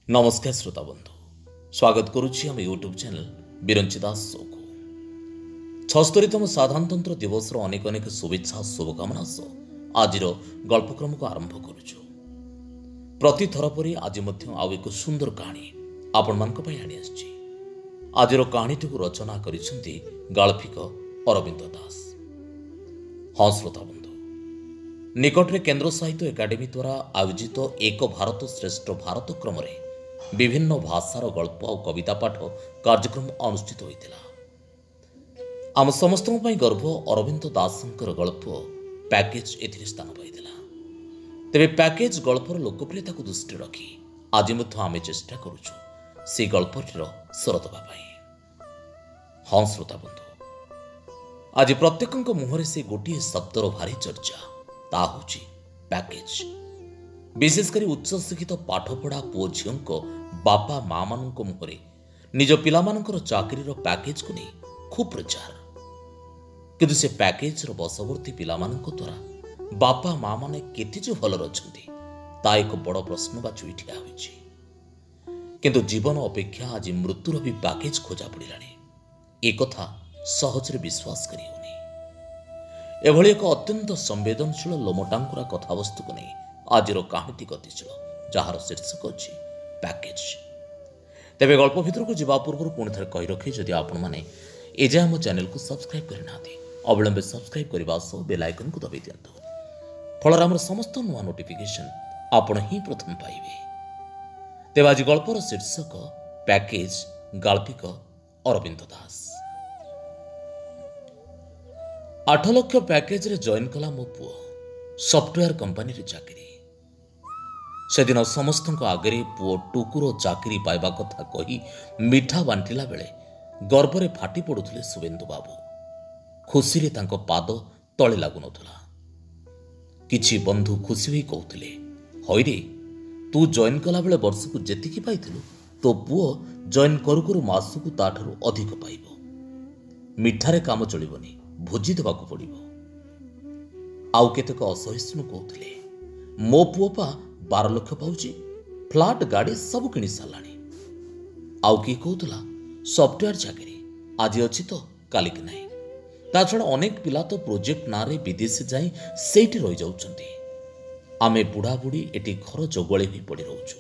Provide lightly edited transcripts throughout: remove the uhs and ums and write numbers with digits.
नमस्कार श्रोता बंधु स्वागत करुच्ची आम यूट्यूब चैनल बिरंची दास शो को 76तम साधारणतंत्र दिवस अनेक अनेक शुभेच्छा शुभकामना सह आज गल्पक्रम को आरंभ करुचु। प्रति थर परी आज आउ एक सुंदर कहानी आपण मानक पई आनी आछि। आजर कहानीटी को रचना करिसेंती गाल्फिक अरविंद दास। हाँ श्रोता बंधु, निकटरे केंद्र साहित्य एकाडेमी द्वारा आयोजित एक भारत श्रेष्ठ भारत क्रम विभिन्न भाषार गल्प और कविता पाठ कार्यक्रम अनुष्ठित होता। आम समस्त गर्व अरविंद दासंकर गल्प पैकेज एथिरे स्थान पाइला। तेबे पैकेज गल्पर लोकप्रियता को दृष्टि रखी आज आम चेष्टा करुचु से गल्पटीर स्वर देवा। हाँ श्रोता बंधु, आज प्रत्येक मुहर से गोटे शब्दर भारी चर्चा ता हूँ पैकेज। विशेषकर उच्च शिक्षित पाठपढ़ा पुओ झील बापा माँ मान मुहरे निज पिलामानंकर चाकरीर पैकेज को नहीं खूब प्रचार, किंतु से पैकेज बशवर्ती पिलामानंक द्वारा बापा माँ माने केते जो भल रचंती ता एक बड़ प्रश्नवाची ठिया होइछि। किंतु जीवन अपेक्षा आज मृत्युर भी पैकेज खोजा पड़िलानी ए कथा सहजरे विश्वास करि होनी। एभली एक अत्यंत संवेदनशील लोमटांकुरा कथावस्तु को नहीं आज कहानी गतिशील जार शीर्षक अच्छी पैकेज। तेरे गल्प भितर को जीवा पूर्व पुणी थे कही रखे जदि आपण मैंने एजे आम चैनल को सब्सक्राइब करना अविलंबे सब्सक्राइब करने सह बेल आइकन को दबाई दिंतु। फल आम समस्त नुआ नोटिफिकेशन आपण ही प्रथम पाइबे। तेज आज गल्पर शीर्षक पैकेज, गाल्पिक अरविंद दास। 8 लाख पैकेज रे जॉइन कला मो पुओ सॉफ्टवेयर कंपनी रे चाकरी। से दिन समस्त आगे पुओ टुकुर चाकरी पाइबा कथा कही मिठा बांटिला बेले गर्वरे फाटी पड़ुथिले शुभेन्दु बाबू। खुशी रे तांको पाद तले लागु नथुला। किछि बंधु खुशी होई कहउथिले, हइरे तू जॉइन कला बेले वर्षकु जेतिकी पाइथिलु तो पुओ जॉइन करू करू मासकु ताठारु अधिक पाइबो। मिठारे काम चलिबनी, भोजी देबाकु पड़िबो। आउ केतेक असहिष्णु कहउथिले, मो पुओ पा 12 लाख पाउची, फ्लाट गाड़ी सब किणी साराणी। आउ किए कहूला सॉफ्टवेयर चाकरी आज अच्छी तो काली की नहीं। ता छड़ा अनेक पिला तो प्रोजेक्ट ना रे विदेश जाई सेठी रही जाउछंती। आमे बुढ़ा बुढ़ी एटी घर जगले ही पड़ी रहउछु।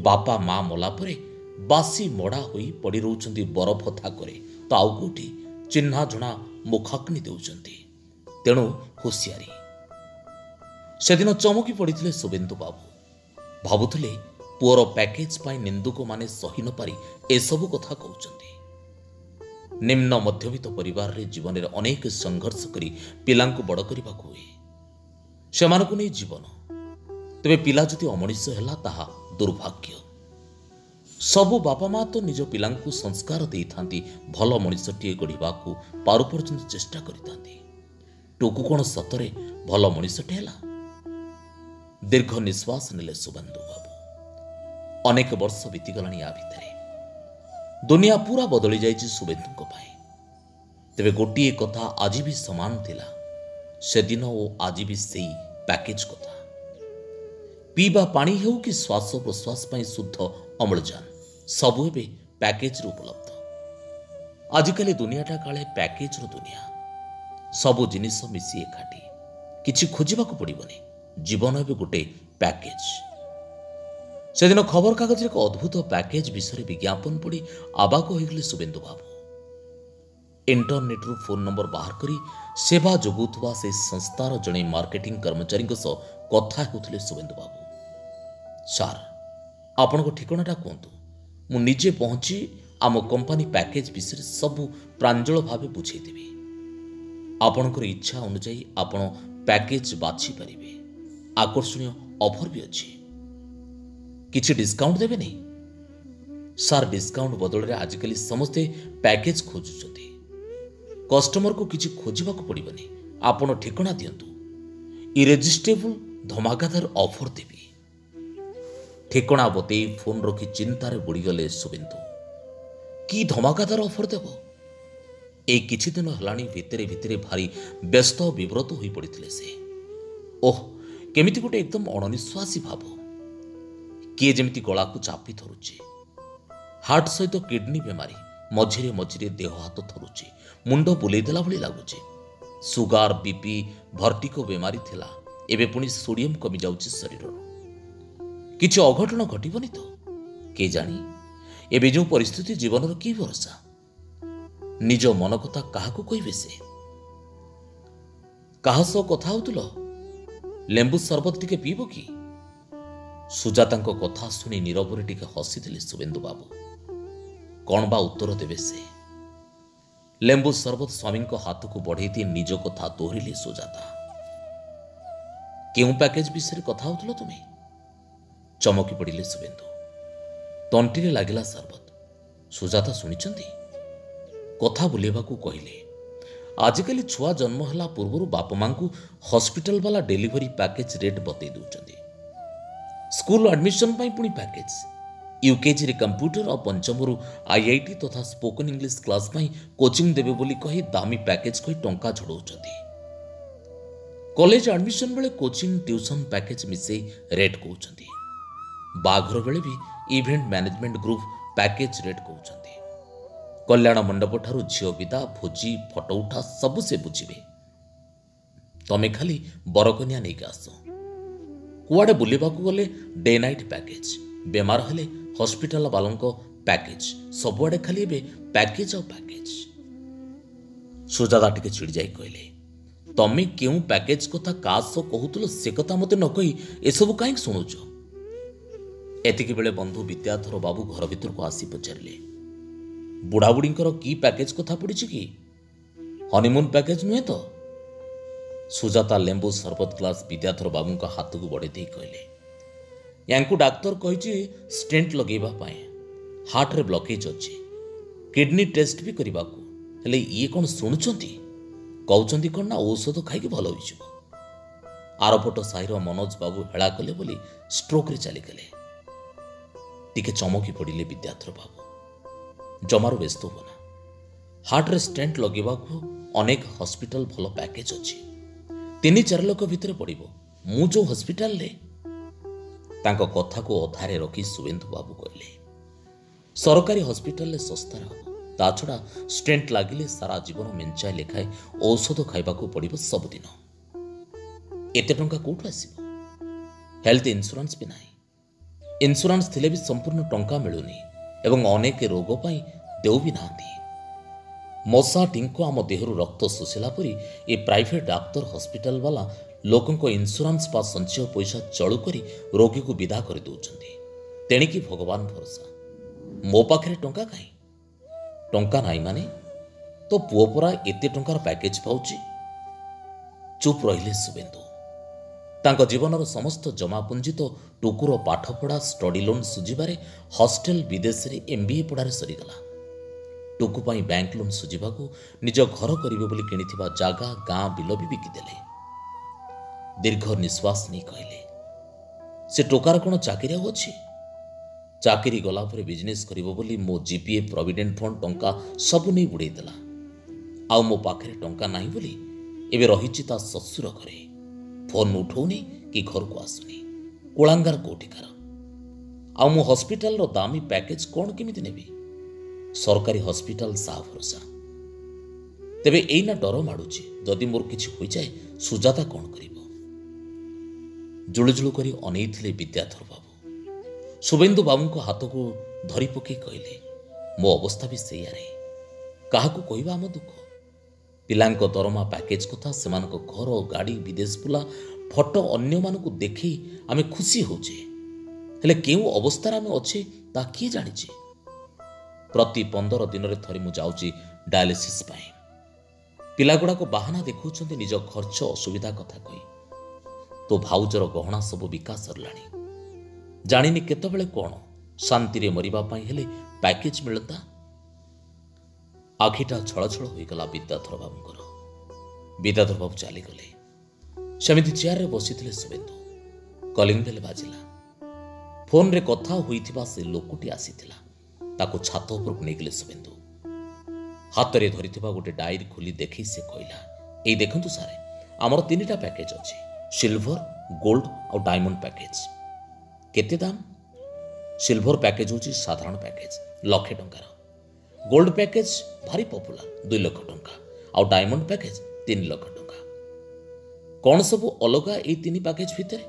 बापा माँ मला परे बासी मड़ा होई पड़ी रहउछंती बरफ थाकरे, तो आउ कोठी चिन्हा जणा मुखाग्नि देउछंती। तेणु हुसियारी। सेदिन चमकी पड़ते शुभेन्दु बाबू। भावुले पुअर पैकेज पाई निंदुक माने सही न पारी एसबु कथा कहउछंती। निम्न मध्यवित्त परिवार रे जीवन रे अनेक संघर्ष करी पिलांकु बड़ करबाकू हुए। सेमानकु नै जीवन। तबे पिला जति अमनिष हैला ताहा दुर्भाग्य। सबु बापा माँ तो निज पिलांकु संस्कार देई थांती, भल मनिषटिए गढ़िबाकू पारु पर्यंत चेष्टा करितांती। टुकु कोन सतरे भल मनिषटे हैला? दीर्घ निश्वास नेले शुभेन्दु बाबू। अनेक वर्ष बीतीगलानी या भितरे दुनिया पूरा बदली जाइछि शुभेन्दुଙ୍କ ପାଇଁ। तेबे गोटिए कथा आज भी समान थिला, से दिन ओ आज भी सेई पैकेज कथा। पीबा पानी हेउ कि श्वास प्रश्वास ପାଇଁ शुद्ध अम्लजान सबु एबे पैकेज रे उपलब्ध। आजिकाली दुनियाटा काले पैकेज रो दुनिया। सबु जिनिस मिसी एकाठी, किछि खोजिबाकू पड़िबनी। जीवन एवं गोटे पैकेज। से दिन खबर कागज एक अद्भुत पैकेज विषय विज्ञापन पढ़ी आबाक होइगले शुभेन्दु बाबू। इंटरनेट रु फोन नंबर बाहर करी सेवा जोगुथुवा से संस्थार जणे मार्केटिंग कर्मचारी कथा होउथिले शुभेन्दु बाबू। सार आपण ठिकानाटा कहतु, मु निजे पहुंची आम कंपनी पैकेज विषय सबू प्रांजल भाव बुझेदेवी। आपणकर इच्छा अनुसार आपण पैकेज बाछि पारिबे। आकर्षणीय ऑफर भी अच्छी। किछि डिस्काउंट देबे नहीं? सार डिस्काउंट बदल रे आजिकली समस्ते पैकेज खोजुछथि। कस्टमर को किछि खोजिबाकू पड़िबनी। आपण ठिकाना दियंतु, इरेजिस्टेबल धमाकादार ऑफर देबी। ठिकाना बते फोन रखी चिंतार बुड़ी गले शुभेन्दु। की धमाकादार ऑफर देबो? ए किछि दिन हलानी भितरे भितरे भारी व्यस्त विव्रत होई पड़िथिले से। ओह केमिति गोटे एकदम अणनिश्वासी भाव। କିଏ ଯେମିତି ଗଳାକୁ ଚାପି ଧରୁଛି। ହାର୍ଟ ସହିତ କିଡନୀ ବେମାରୀ, ମଝିରେ ମଝିରେ ଦେହ ହାତ ଥରୁଛି, ମୁଣ୍ଡ ବୁଲେଇ ଦେଲା ଭଳି ଲାଗୁଛି। ସୁଗାର, ବିପି, ଭର୍ଟିକୋ ବେମାରୀ ଥିଲା, ଏବେ ପୁଣି ସୋଡିୟମ କମି ଯାଉଛି ଶରୀରରୁ। କିଛି ଅଘଟଣ ଘଟିବନି ତ? କେଜାଣି ଏବେ ଯେଉଁ ପରିସ୍ଥିତି, ଜୀବନର କି ଭରସା? ନିଜ ମନ କଥା କାହାକୁ କହିବେ ସେ? କାହା ସହ କଥା ହଉଥିଲ? ଲେମ୍ବୁ ସରବତ ଟିକେ ପିଇବ କି? ସୁଜାତାଙ୍କ କଥା ଶୁଣି ନୀରବରେ ଟିକେ ହସିଥିଲେ ଶୁଭେନ୍ଦୁ ବାବୁ। କଣ ବା ଉତ୍ତର ଦେବେ ସେ? ଲେମ୍ବୁ ସରବତ ସ୍ୱାମୀଙ୍କ ହାତକୁ ବଢ଼େଇ ଦେଇ ନିଜ କଥା ଦୋହରିଲେ ସୁଜାତା। କେଉଁ ପ୍ୟାକେଜ ବିଷୟରେ କଥା ହଉଥିଲ ତୁମେ? ଚମକି ପଡ଼ିଲେ ଶୁଭେନ୍ଦୁ। ତଣ୍ଟିରେ ଲାଗିଲା ସରବତ। ସୁଜାତା ଶୁଣିଛନ୍ତି? କଥା ବୁଲେଇବାକୁ କହିଲେ, ଆଜିକାଲି ଛୁଆ ଜନ୍ମ ହେଲା ପୂର୍ବରୁ ବାପା ମାଙ୍କୁ ହସ୍ପିଟାଲ ବାଲା ଡେଲିଭରି ପ୍ୟାକେଜ ରେଟ୍ ବତେଇ ଦେଉଛନ୍ତି। ସ୍କୁଲ ଆଡମିସନ ପାଇଁ ପୁଣି ପ୍ୟାକେଜ, ୟୁକେଜିରେ କମ୍ପ୍ୟୁଟର ଆଉ ପଞ୍ଚମରୁ ଆଇଆଇଟି ତଥା ସ୍ପୋକନ ଇଂଲିଶ କ୍ଲାସ ପାଇଁ କୋଚିଂ ଦେବେ ବୋଲି କହି ଦାମୀ ପ୍ୟାକେଜ କହି ଟଙ୍କା ଝଡ଼ଉଛନ୍ତି। କଲେଜ ଆଡମିସନ ବେଳେ କୋଚିଂ ଟ୍ୟୁସନ ପ୍ୟାକେଜ ମିଶେଇ ରେଟ୍ କହୁଛନ୍ତି। ବାହାଘର ବେଳେ ବି event management group package rate କହୁଛନ୍ତି। କଲ୍ୟାଣ ମଣ୍ଡପ ଠାରୁ ଝିଅ ବିଦା, ଭୋଜି, ଫଟୋ ଉଠା ସବୁ ସେ ବୁଝିବେ। ତମେ ଖାଲି ବରକନ୍ୟା ନେଇକି ଆସ। କୁଆଡ଼େ ବୁଲିବାକୁ ଗଲେ ଡେ ନାଇଟ୍ ପ୍ୟାକେଜ, ବେମାର ହେଲେ ହସ୍ପିଟାଲ ବାଲାଙ୍କ ପ୍ୟାକେଜ, ସବୁଆଡ଼େ ଖାଲି ଏବେ ପ୍ୟାକେଜ ଆଉ ପ୍ୟାକେଜ। ସୁଜାତା ଟିକେ ଚିଡ଼ି ଯାଇ କହିଲେ, ତମେ କେଉଁ ପ୍ୟାକେଜ କଥା କାହା ସହ କହୁଥିଲ ସେ କଥା ମୋତେ ନ କହି ଏସବୁ କାହିଁକି ଶୁଣୁଛ? ଏତିକି ବେଳେ ବନ୍ଧୁ ବିଦ୍ୟାଧର ବାବୁ ଘର ଭିତରକୁ ଆସି ପଚାରିଲେ, ବୁଢ଼ାବୁଢ଼ୀଙ୍କର କି ପ୍ୟାକେଜ କଥା ପଡ଼ିଛି କି? ହନିମୁନ ପ୍ୟାକେଜ ନୁହେଁ ତ? ସୁଜାତା ଲେମ୍ବୁ ସରବତ ଗ୍ଲାସ ବିଦ୍ୟାଧର ବାବୁଙ୍କ ହାତକୁ ବଢ଼େଇ ଦେଇ କହିଲେ, ୟାଙ୍କୁ ଡାକ୍ତର କହିଛି ଷ୍ଟେଣ୍ଟ ଲଗେଇବା ପାଇଁ। ହାର୍ଟରେ ବ୍ଲକେଜ ଅଛି, କିଡନୀ ଟେଷ୍ଟ ବି କରିବାକୁ। ହେଲେ ଇଏ କ'ଣ ଶୁଣୁଛନ୍ତି? କହୁଛନ୍ତି କ'ଣ ନା ଔଷଧ ଖାଇକି ଭଲ ହୋଇଯିବ। ଆରପଟ ସାହିର ମନୋଜ ବାବୁ ହେଳା କଲେ ବୋଲି ଷ୍ଟ୍ରୋକରେ ଚାଲିଗଲେ। ଟିକେ ଚମକି ପଡ଼ିଲେ ବିଦ୍ୟାଧର ବାବୁ। ଜମାରୁ ବ୍ୟସ୍ତ ହୁଅନା, ହାର୍ଟରେ ଷ୍ଟେଣ୍ଟ ଲଗେଇବାକୁ ଅନେକ ହସ୍ପିଟାଲ ଭଲ ପ୍ୟାକେଜ ଅଛି। 3-4 ଲକ୍ଷ ଭିତରେ ପଡ଼ିବ। ମୁଁ ଯେଉଁ ହସ୍ପିଟାଲରେ। ତାଙ୍କ କଥାକୁ ଅଧାରେ ରଖି ଶୁଭେନ୍ଦୁ ବାବୁ କହିଲେ, ସରକାରୀ ହସ୍ପିଟାଲରେ ଶସ୍ତାରେ ହେବ। ତା ଛଡ଼ା ଷ୍ଟେଣ୍ଟ ଲାଗିଲେ ସାରା ଜୀବନ ମେଞ୍ଚାଏ ଲେଖାଏ ଔଷଧ ଖାଇବାକୁ ପଡ଼ିବ ସବୁଦିନ। ଏତେ ଟଙ୍କା କୋଉଠୁ ଆସିବ? ହେଲ୍ଥ ଇନ୍ସୁରାନ୍ସ ବି ନାହିଁ। ଇନ୍ସୁରାନ୍ସ ଥିଲେ ବି ସମ୍ପୂର୍ଣ୍ଣ ଟଙ୍କା ମିଳୁନି ଏବଂ ଅନେକ ରୋଗ ପାଇଁ ଦେଉ ବି ନାହାନ୍ତି। ମଶା ଟିଙ୍କ ଆମ ଦେହରୁ ରକ୍ତ ଶୋଷିଲା ପରି ଏ ପ୍ରାଇଭେଟ ଡାକ୍ତର ହସ୍ପିଟାଲ ବାଲା ଲୋକଙ୍କ ଇନ୍ସୁରାନ୍ସ ବା ସଞ୍ଚୟ ପଇସା ଚଳୁ କରି ରୋଗୀକୁ ବିଦା କରିଦେଉଛନ୍ତି। ତେଣିକି ଭଗବାନ ଭରସା। ମୋ ପାଖରେ ଟଙ୍କା କାହିଁ? ଟଙ୍କା ନାହିଁ ମାନେ? ତ ପୁଅ ପରା ଏତେ ଟଙ୍କାର ପ୍ୟାକେଜ ପାଉଛି। ଚୁପ୍ ରହିଲେ ଶୁଭେନ୍ଦୁ। ତାଙ୍କ ଜୀବନର ସମସ୍ତ ଜମାପୁଞ୍ଜି ତ ଟୁକୁର ପାଠପଢ଼ା, ଷ୍ଟଡି ଲୋନ୍ ସୁଝିବାରେ, ହଷ୍ଟେଲ ବିଦେଶରେ MBA ପଢ଼ାରେ ସରିଗଲା। ଟୁକୁ ପାଇଁ ବ୍ୟାଙ୍କ ଲୋନ୍ ସୁଝିବାକୁ ନିଜ ଘର କରିବେ ବୋଲି କିଣିଥିବା ଜାଗା, ଗାଁ, ବିଲ ବି ବିକିଦେଲେ। ଦୀର୍ଘ ନିଶ୍ୱାସ ନେଇ କହିଲେ, ସେ ଟୋକାର କ'ଣ ଚାକିରି ଆଉ ଅଛି? ଚାକିରି ଗଲା ପରେ ବିଜନେସ୍ କରିବ ବୋଲି ମୋ GPF ପ୍ରୋଭିଡେଣ୍ଟ ଫଣ୍ଡ ଟଙ୍କା ସବୁ ନେଇ ବୁଡ଼େଇ ଦେଲା। ଆଉ ମୋ ପାଖରେ ଟଙ୍କା ନାହିଁ ବୋଲି ଏବେ ରହିଛି ତା ଶ୍ୱଶୁର ଘରେ। ଫୋନ୍ ଉଠଉନି କି ଘରକୁ ଆସୁନି। କୋଳାଙ୍ଗାର କୋଉଠିକାର। ଆଉ ମୁଁ ହସ୍ପିଟାଲର ଦାମୀ ପ୍ୟାକେଜ କ'ଣ କେମିତି ନେବି? ସରକାରୀ ହସ୍ପିଟାଲ ସାହା ଭରସା। ତେବେ ଏଇନା ଡର ମାଡ଼ୁଛି, ଯଦି ମୋର କିଛି ହୋଇଯାଏ ସୁଜାତା କ'ଣ କରିବ? ଜୁଳୁଜୁଳୁ କରି ଅନେଇଥିଲେ ବିଦ୍ୟାଧର ବାବୁ। ଶୁଭେନ୍ଦୁ ବାବୁଙ୍କ ହାତକୁ ଧରି ପକାଇ କହିଲେ, ମୋ ଅବସ୍ଥା ବି ସେଇଆରେ। କାହାକୁ କହିବା ଆମ ଦୁଃଖ? ପିଲାଙ୍କ ଦରମା ପ୍ୟାକେଜ କଥା, ସେମାନଙ୍କ ଘର, ଗାଡ଼ି, ବିଦେଶ ବୁଲା ଫଟୋ ଅନ୍ୟମାନଙ୍କୁ ଦେଖେଇ ଆମେ ଖୁସି ହେଉଛେ। ହେଲେ କେଉଁ ଅବସ୍ଥାରେ ଆମେ ଅଛେ ତା କିଏ ଜାଣିଛି? ପ୍ରତି 15 ଦିନରେ ଥରେ ମୁଁ ଯାଉଛି ଡାୟାଲିସିସ୍ ପାଇଁ। ପିଲାଗୁଡ଼ାକ ବାହାନା ଦେଖାଉଛନ୍ତି ନିଜ ଖର୍ଚ୍ଚ ଅସୁବିଧା କଥା କହି। ତୋ ଭାଉଜର ଗହଣା ସବୁ ବିକା ସରିଲାଣି। ଜାଣିନି କେତେବେଳେ କ'ଣ ଶାନ୍ତିରେ ମରିବା ପାଇଁ ହେଲେ ପ୍ୟାକେଜ ମିଳନ୍ତା। ଆଖିଟା ଛଳଛଳ ହୋଇଗଲା ବିଦ୍ୟାଧର ବାବୁଙ୍କର। ବିଦ୍ୟାଧର ବାବୁ ଚାଲିଗଲେ। ସେମିତି ଚେୟାରରେ ବସିଥିଲେ ଶୁଭେନ୍ଦୁ। କଲିଂ ବେଲ୍ ବାଜିଲା। ଫୋନରେ କଥା ହୋଇଥିବା ସେ ଲୋକଟି ଆସିଥିଲା। ତାକୁ ଛାତ ଉପରକୁ ନେଇଗଲେ ଶୁଭେନ୍ଦୁ। ହାତରେ ଧରିଥିବା ଗୋଟେ ଡାଏରୀ ଖୋଲି ଦେଖି ସେ କହିଲା, ଏଇ ଦେଖନ୍ତୁ ସାର୍, ଆମର 3ଟା ପ୍ୟାକେଜ ଅଛି, ସିଲଭର, ଗୋଲ୍ଡ ଆଉ ଡାଇମଣ୍ଡ ପ୍ୟାକେଜ। କେତେ ଦାମ? सिल्वर पैकेज होची साधारण पैकेज 1 लाख टंकार, गोल्ड पैकेज भारी पॉपुलर 2 लाख टंका और डायमंड पैकेज 3 लाख टंका। कौन सब अलगा ये 3 पैकेज भितर?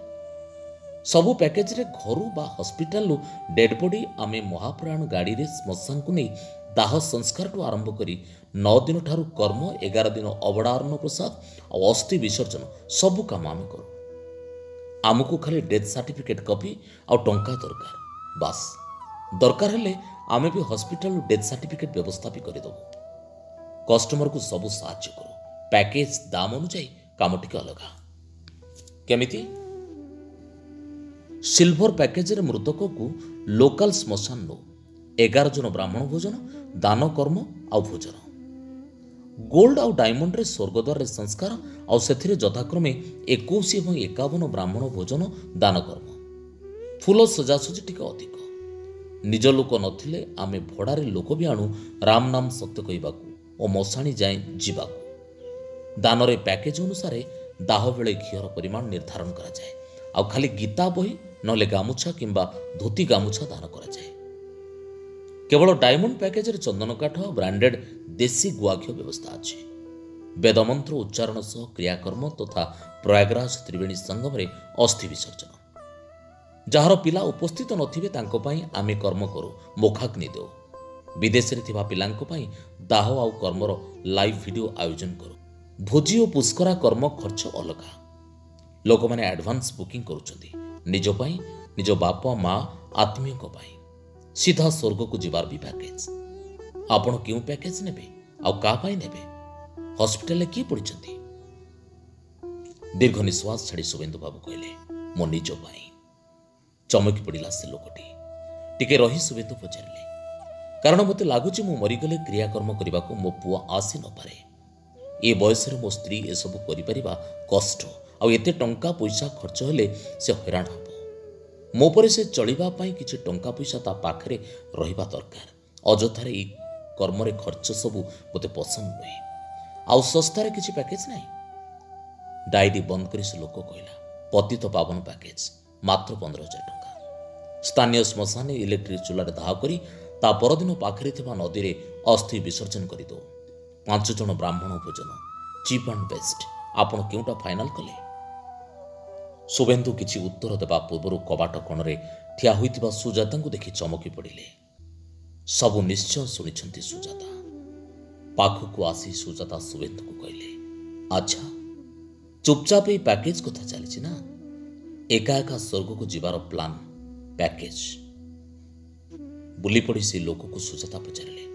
सबु पैकेज रे घरू बा हॉस्पिटल डेड बॉडी आमे महाप्राण गाड़ी रे श्मशान को नहीं दाह संस्कार टू आरंभ करी 9 दिन ठारू कर्म 11 दिन अवड़ा अन्न प्रसाद और अस्थि विसर्जन सबु काम आमे करू। आमको खाली डेथ सर्टिफिकेट कॉपी और टंका दरकार, बास दरकार हेले आमे भी हॉस्पिटल डेथ सर्टिफिकेट व्यवस्था भी करदेबू। कस्टमर को सबु साहाय्य करू। पैकेज दाम अनुसार काम टिके अलगा। केमिति? सिल्वर पैकेज रे मृतक को लोकल श्मशान नो 11 जन ब्राह्मण भोजन दान कर्म आउ भोजन। गोल्ड आउ डायमंड रे स्वर्गद्वार रे संस्कार आउ सेथिरे यथाक्रमे 21 एवं 51 ब्राह्मण भोजन दान कर्म। फूल सजासजी टिके अधिक। निज लोक नथिले आमे भड़ारे लोक भी आणु राम नाम सत्य कहबाकू और मशाणी जाए जीवाकू। दान रे पैकेज अनुसार दाह बेले घीर परिमाण निर्धारण करा जाए। आउ खाली गीता बही नले गामुछा किंबा धोती गामुछा दान करा जाए। केवल डायमंड पैकेज रे चंदन काठ ब्रांडेड देसी गुआघ्य व्यवस्था अच्छी। वेदमंत्र उच्चारण सह क्रियाकर्म तथा प्रयागराज त्रिवेणी संगम रे अस्थि विसर्जन। जार पिला उपस्थित नथिबे तांको पई आमे कर्म करू मोखाग्नि देऊ। विदेश रे थिबा पिलांको पई दाह आउ कर्मर लाइव वीडियो आयोजन करू। भोजी और पुष्करा कर्म खर्च अलगा। लोक माने एडवांस बुकिंग करूचंदी निज पई, निज बापा माँ आत्मीय को पई। सीधा स्वर्ग को जीवार भी पैकेज। आपण क्यों पैकेज नेबे आउ का पाई नेबे? हॉस्पिटल की पड़िचंती? दीर्घ निश्वास छाड़ी शुभेन्दु बाबू कहले, मो निज पाई। चमकी पड़िला से लोकटी। टिके रही शुभेन्दु पचारिले, कारण मते लागुची मु मरिगले क्रियाकर्म करबाकू मो पुआ आसी न पारे। ए बयस रे मो स्त्री ए सब करि परिबा कष्ट आ एते टंका पैसा खर्च हेले से हैरान हबो। मो परे से चलिबा पाई किछि टंका पैसा ता पाखरे रहिबा दरकार। अजथारे ई कर्म रे खर्च सब मते पसंद नहे। आउ सस्तारे किछि पैकेज नाही। डायरी बंद करी से लोक कहला, पतित पावन पैकेज मात्र 15,000 टंका। स्थानीय श्मशान इलेक्ट्रिक चूल्हा दाह करी ता परदिन पाखरे थिबा नदी रे अस्थि विसर्जन करि दो। 5 जन ब्राह्मण भोजन चीप एंड बेस्ट। आपण केउटा फाइनल कले? शुभेन्दु किछि उत्तर देबा पूर्व कबाट कोणरे ठिया होइतिबा सुजाता को देखि चमकी पड़िले। सबु निश्चय सुनिछंती सुजाता। पाखकु आसी सुजाता शुभेन्दु को कहले, अच्छा चुपचाप ये पैकेज कथा चली ना? एका एका स्वर्ग को जीवार प्लान पैकेज। बुली पड़ी से लोक को सुजाता पचारे,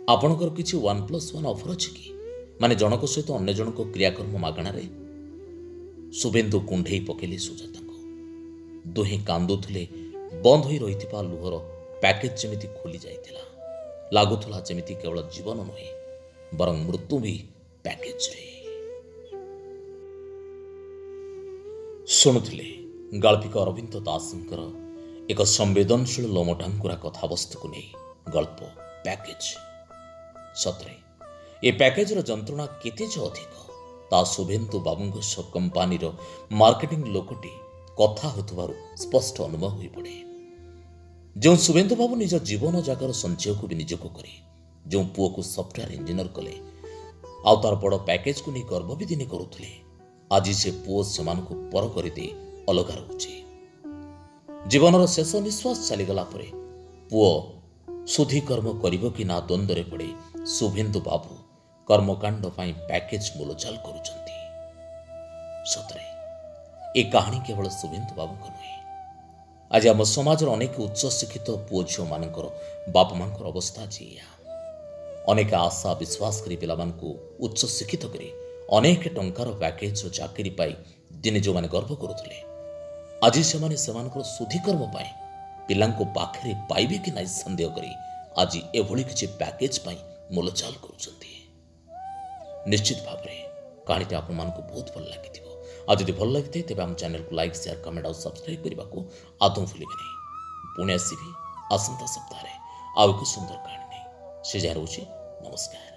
आपणकर किछि 1+1 ऑफर अछि कि? माने जनक सहित अन्य जनक क्रियाकर्म मागणार? शुभेन्दु कुंढे पकेले सुजाता को। दुहे कांदुथले। बंद होई रहिथिबा लुहर पैकेज जेमिति खोली जाइतिला। लागुथला जेमिति केवल जीवन नहे बरं मृत्यु भी पैकेज रे। शुणुथिले गाल्पिक अरविंद दासंकर एक संवेदनशील लोमटांकुरा कथावस्तु को नहीं गल्प पैकेज। सतरे ए पैकेज रो जंत्रणा केते जे अधिक ता शुभेन्दु बाबू कंपानी मार्केटिंग लोकटी कथा होतबारु स्पष्ट अनुभव हो पड़े। जो शुभेन्दु बाबू निज जीवन जाकर संचय को भी निजक करे, जो पुओ को सॉफ्टवेयर इंजीनियर कले आउ तार बड़ पैकेज को नहीं गर्व भी दिने करुले, आज से पुओ से पर करदे अलगा रोचे। जीवन शेष निश्वास चलीगला पुओ शुद्धि कर्म करिबो कि ना द्वंद्व पड़े शुभेन्दु बाबू कर्मकांड पाई पैकेज मूलचाल करुचंती। सतरे ए कहानी केवल शुभेन्दु बाबू का नुहे। आज आम समाज अनेक उच्च शिक्षित पुओ झील मान बाप मां अवस्था जी। अनेक आशा विश्वास करी पिला उच्च शिक्षित करी अनेक टंकार पैकेज चाकरी पाई दिने जो माने गर्व करुले, आज से शुद्धिकर्म पाई पिला पाखे पाइबे कि नाई सन्देह करी आज एभली किछि पैकेज पाई मूलचाल करुचंती। निश्चित भाव में कहानी आपण मानक बहुत भल लगी। आज जदि भल लगी तेज आम चैनल को लाइक शेयर कमेंट और सब्सक्राइब करने को आदौ भूलिए नहीं। पुणे आसबि आसंता सप्ताह आउ एक सुंदर कहानी नहीं से जहाँ रोचे। नमस्कार।